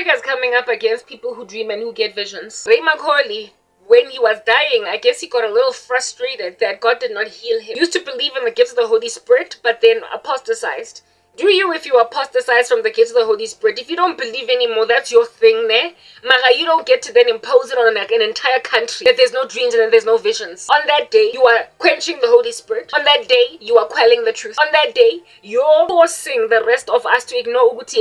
Africa is coming up against people who dream and who get visions. Ray Macaulay, when he was dying, I guess he got a little frustrated that God did not heal him. He used to believe in the gifts of the Holy Spirit, but then apostatized. Do you if you apostatize from the gifts of the Holy Spirit? If you don't believe anymore, that's your thing there. Maga, you don't get to then impose it on an entire country that there's no dreams and that there's no visions. On that day, you are quenching the Holy Spirit. On that day, you are quelling the truth. On that day, you're forcing the rest of us to ignore Uguti.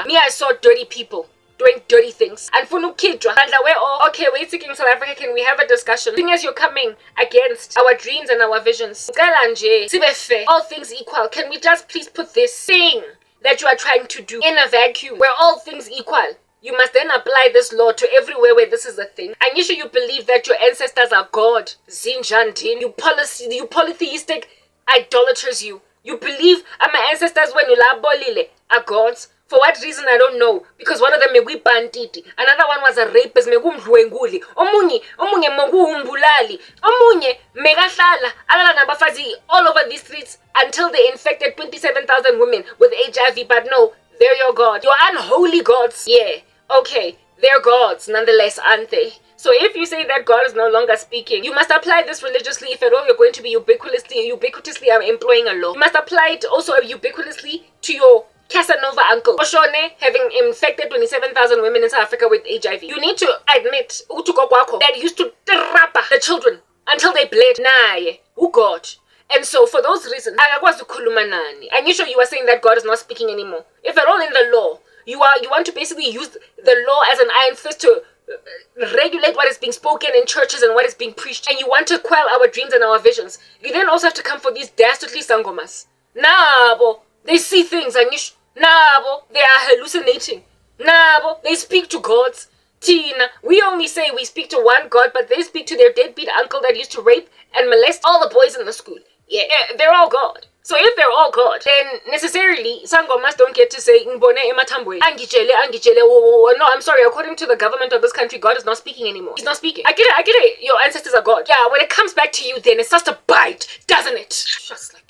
Me, I saw dirty people doing dirty things. And for no kid, okay, wait a second, South Africa, can we have a discussion? Seeing as you're coming against our dreams and our visions, all things equal, can we just please put this thing that you are trying to do in a vacuum where all things equal? You must then apply this law to everywhere where this is a thing. And you believe that your ancestors are God. Zinjandin, you polytheistic idolaters, you believe my ancestors when you labolile are gods. For what reason, I don't know. Because one of them megui banditi. Another one was a rapist, megumdwenguli. Omunye meguhumbulali. Omunye megahlala. Alala nabafazi all over these streets until they infected 27,000 women with HIV. But no, they're your God. Your unholy gods. Yeah, okay, they're gods nonetheless, aren't they? So if you say that God is no longer speaking, you must apply this religiously. If at all you're going to be ubiquitously employing a law. You must apply it also ubiquitously to your Casanova uncle Oshone having infected 27,000 women in South Africa with HIV. You need to admit that used to trap the children until they bled. Nah, who God? And so for those reasons, and you were saying that God is not speaking anymore. If at all in the law, you want to basically use the law as an iron fist to regulate what is being spoken in churches and what is being preached, and you want to quell our dreams and our visions, you then also have to come for these dastardly sangomas. Nabo, they see things and Nabo, they are hallucinating. Nabo, they speak to gods. Tina, we only say we speak to one God, but they speak to their deadbeat uncle that used to rape and molest all the boys in the school. Yeah, they're all God. So if they're all God, then necessarily sangomas don't get to say Ngbone ematambwe. Angijele. No, I'm sorry. According to the government of this country, God is not speaking anymore. He's not speaking. I get it. Your ancestors are God. Yeah, when it comes back to you, then it starts to bite, doesn't it? Just like